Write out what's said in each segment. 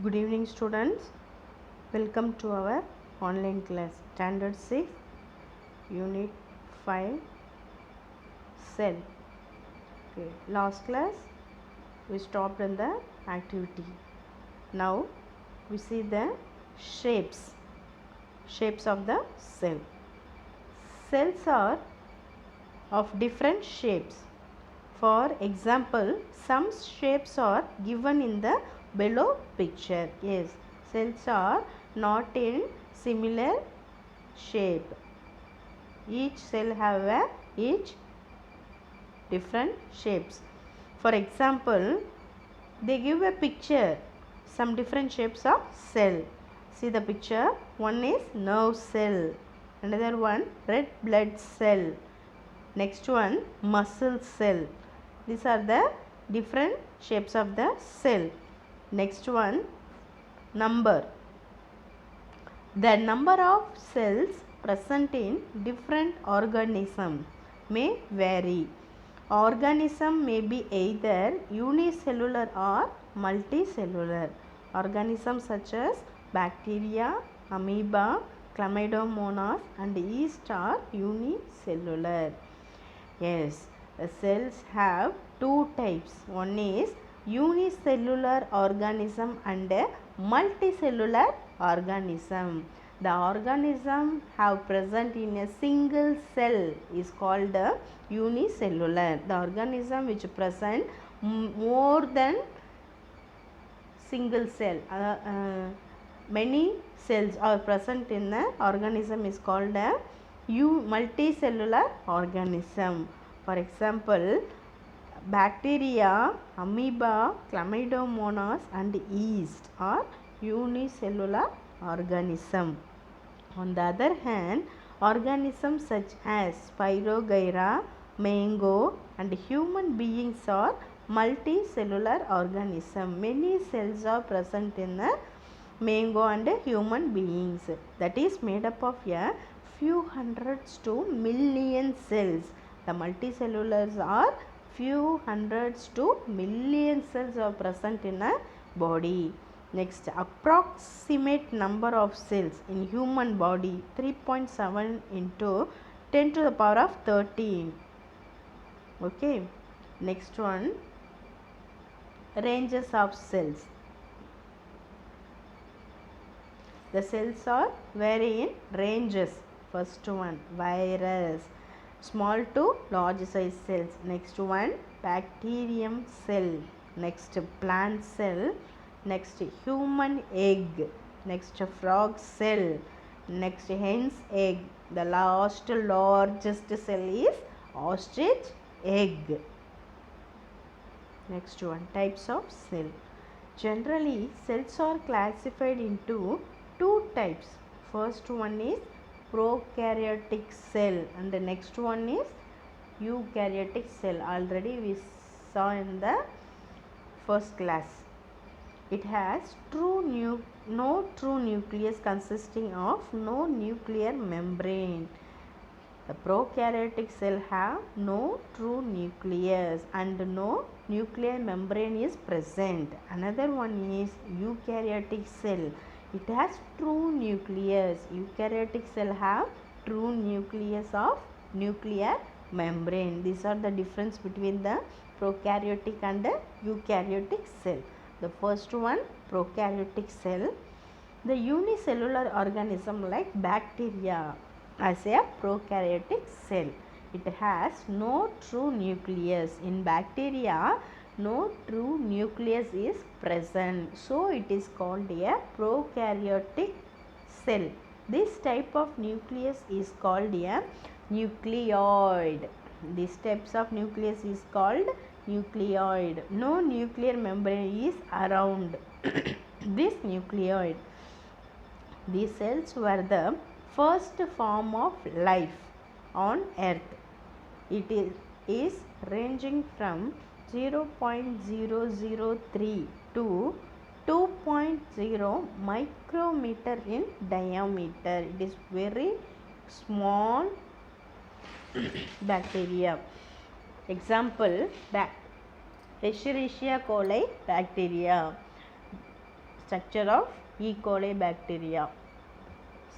Good evening students, welcome to our online class standard 6 unit 5 cell. Okay, last class we stopped in the activity. Now we see the shapes of the cell. Cells are of different shapes. For example, some shapes are given in the below picture. Yes, cells are not in similar shape. Each cell have each different shapes. For example, they give a picture, some different shapes of cell. See the picture. One is nerve cell, another one red blood cell, next one muscle cell. These are the different shapes of the cell. Next one, number. The number of cells present in different organisms may vary. Organism may be either unicellular or multicellular. Organisms such as bacteria, amoeba, chlamydomonas and yeast are unicellular. Yes, the cells have two types. One is unicellular organism and a multicellular organism. The organism have present in a single cell is called unicellular. The organism which present more than single cell. Many cells are present in the organism is called a multicellular organism. For example, bacteria, amoeba, chlamydomonas and yeast are unicellular organism. On the other hand, organisms such as Spirogyra, mango and human beings are multicellular organism. Many cells are present in the mango and human beings. That is made up of a few hundreds to million cells. The multicellulars are few hundreds to million cells are present in a body. Next, approximate number of cells in human body 3.7 into 10 to the power of 13. Okay. Next one, ranges of cells. The cells are vary in ranges. First one, virus, small to large size cells. Next one, bacterium cell. Next, plant cell. Next, human egg. Next, frog cell. Next, hen's egg. The last largest cell is ostrich egg. Next one, types of cell. Generally, cells are classified into two types. First one is prokaryotic cell and the next one is eukaryotic cell. Already we saw in the first class. It has no true nucleus consisting of no nuclear membrane. The prokaryotic cell have no true nucleus and no nuclear membrane is present. Another one is eukaryotic cell. It has true nucleus. Eukaryotic cell have true nucleus of nuclear membrane. These are the difference between the prokaryotic and the eukaryotic cell. The first one, prokaryotic cell. The unicellular organism like bacteria as a prokaryotic cell. It has no true nucleus. In bacteria, no true nucleus is present. So, it is called a prokaryotic cell. This type of nucleus is called a nucleoid. These types of nucleus is called nucleoid. No nuclear membrane is around this nucleoid. These cells were the first form of life on earth. It is ranging from 0.003 to 2.0 micrometer in diameter. It is very small bacteria. Example, Escherichia coli bacteria. structure of E. coli bacteria.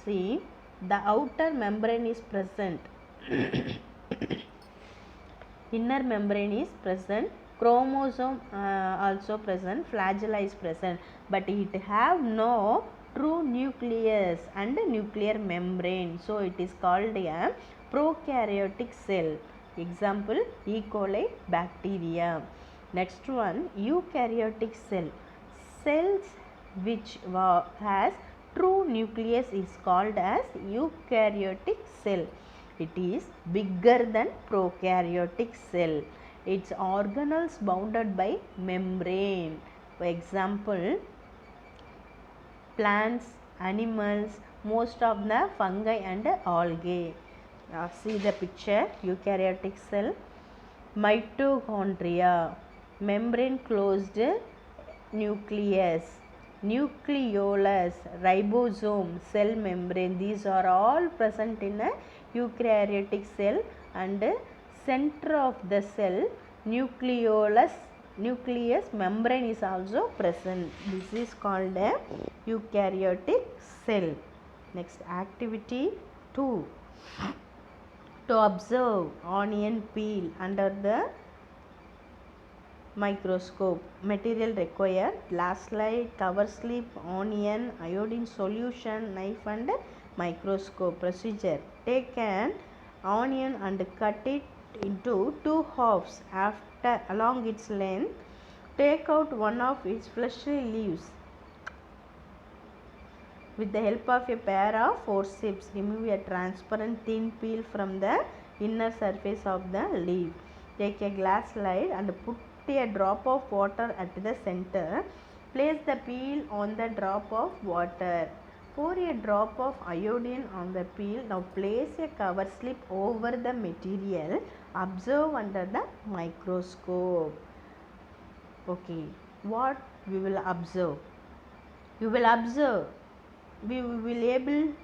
See, the outer membrane is present. Inner membrane is present, chromosome also present, flagella is present, but it have no true nucleus and nuclear membrane, so it is called a prokaryotic cell. Example, E. coli bacteria. Next one, eukaryotic cell. Cells which has true nucleus is called as eukaryotic cell. It is bigger than prokaryotic cell. Its organelles bounded by membrane. For example, plants, animals, most of the fungi and algae. See the picture, eukaryotic cell. Mitochondria, membrane closed nucleus, nucleolus, ribosome, cell membrane. These are all present in a eukaryotic cell, and center of the cell, nucleus membrane is also present. This is called a eukaryotic cell. Next, activity 2. To observe onion peel under the microscope. Material required: glass slide, cover slip, onion, iodine solution, knife and microscope. Procedure: take an onion and cut it into 2 halves along its length. Take out one of its fleshy leaves. With the help of a pair of forceps, remove a transparent thin peel from the inner surface of the leaf. Take a glass slide and put a drop of water at the center. Place the peel on the drop of water. Pour a drop of iodine on the peel. Now place a cover slip over the material. Observe under the microscope. Okay, what we will observe? We will able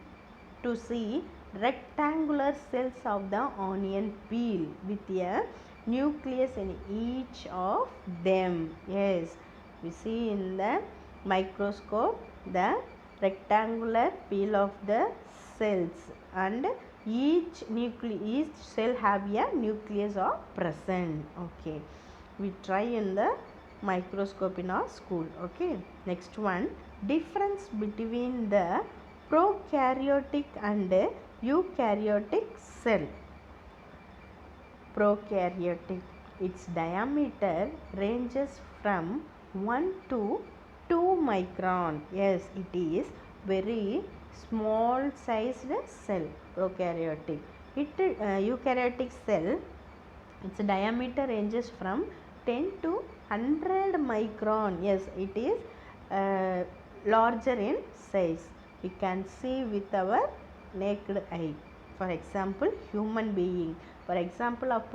to see rectangular cells of the onion peel with a nucleus in each of them. Yes, we see in the microscope the rectangular peel of the cells, and each cell have a nucleus are present. Okay, we try in the microscope in our school. Okay, next one, difference between the prokaryotic and eukaryotic cell. Prokaryotic, its diameter ranges from 1 to 2 micron. Yes, it is very small sized cell. Prokaryotic. Eukaryotic cell, its diameter ranges from 10 to 100 micron. Yes, it is larger in size. We can see with our naked eye. For example, human being. For example of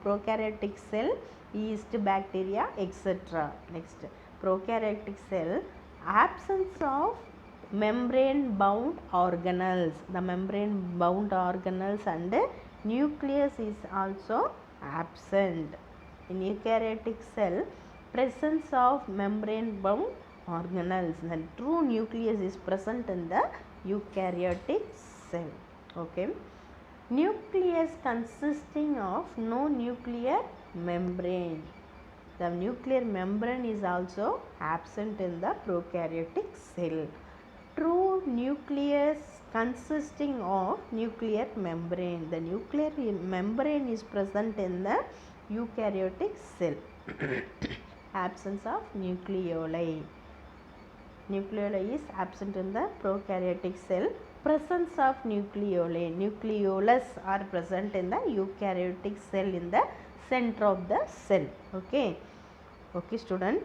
prokaryotic cell, yeast, bacteria, etc. Next, prokaryotic cell, absence of membrane bound organelles. The membrane bound organelles and nucleus is also absent. In eukaryotic cell, presence of membrane bound organelles. The true nucleus is present in the eukaryotic cell. Okay. Nucleus consisting of no nuclear membrane. The nuclear membrane is also absent in the prokaryotic cell. True nucleus consisting of nuclear membrane. The nuclear membrane is present in the eukaryotic cell. Absence of nucleoli. Nucleoli is absent in the prokaryotic cell. Presence of nucleoli. Nucleolus are present in the eukaryotic cell in the center of the cell. Okay. Okay, student.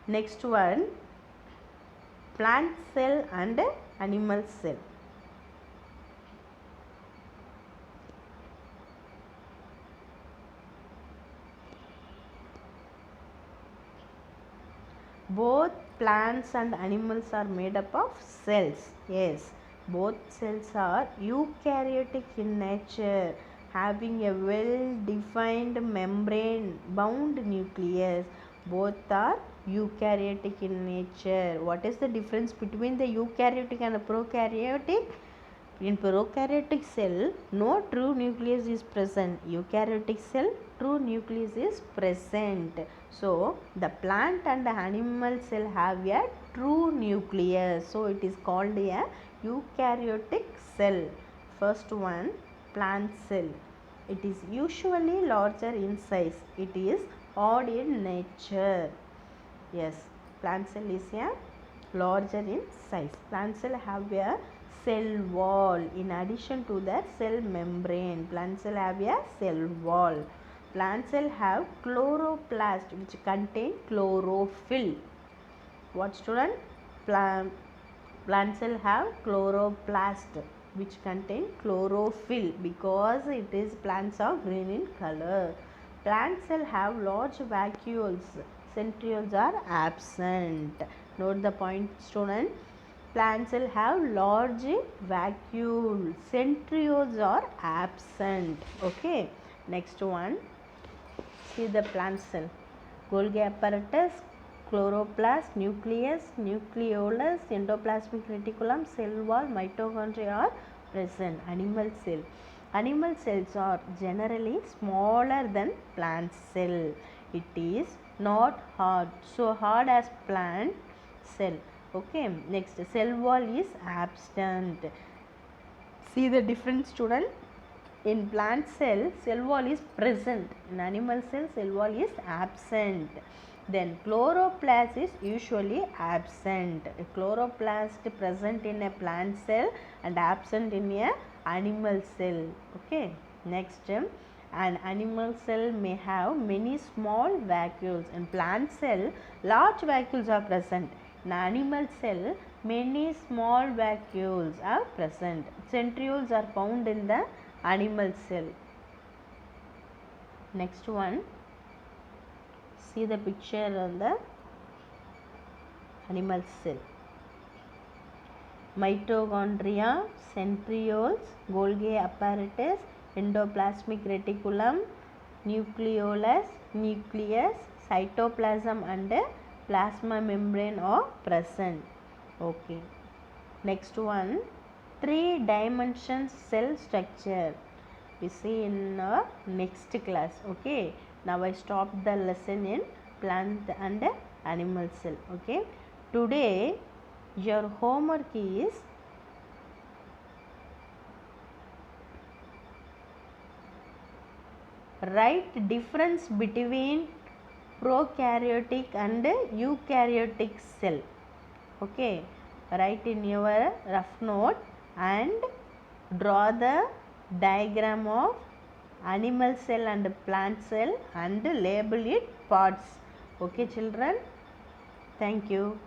Next one, plant cell and animal cell. Both plants and animals are made up of cells. Yes, both cells are eukaryotic in nature, having a well defined membrane bound nucleus. Both are eukaryotic in nature. What is the difference between the eukaryotic and the prokaryotic? In prokaryotic cell, no true nucleus is present. Eukaryotic cell, true nucleus is present. So, the plant and the animal cell have a true nucleus. So, it is called a eukaryotic cell. First one, plant cell. It is usually larger in size. It is odd in nature. Yes, plant cell is a larger in size. Plant cell have a cell wall in addition to the cell membrane. Plant cell have a cell wall. Plant cell have chloroplast which contain chlorophyll. What student? Plant cell have chloroplast which contain chlorophyll because it is plants are green in color. Plant cell have large vacuoles. Centrioles are absent. Note the point student. Plant cell have large vacuoles. Centrioles are absent. Okay. Next one. See the plant cell. Golgi apparatus, chloroplast, nucleus, nucleolus, endoplasmic reticulum, cell wall, mitochondria are present. Animal cell. Animal cells are generally smaller than plant cell. It is not hard, so hard as plant cell. Okay, next cell wall is absent. See the difference student. In plant cell, cell wall is present. In animal cell, cell wall is absent. Then chloroplast is usually absent. Chloroplast present in a plant cell and absent in a animal cell. Okay. Next, an animal cell may have many small vacuoles. In plant cell, large vacuoles are present. In animal cell, many small vacuoles are present. Centrioles are found in the animal cell. Next one, see the picture on the animal cell. Mitochondria, centrioles, Golgi apparatus, endoplasmic reticulum, nucleolus, nucleus, cytoplasm and plasma membrane are present. Okay. Next one, 3-dimension cell structure. We see in our next class. Okay. Now I stop the lesson in plant and animal cell. Okay. Today your homework is write difference between prokaryotic and eukaryotic cell. Okay. Write in your rough note and draw the diagram of animal cell and plant cell and label it parts. Okay children, thank you.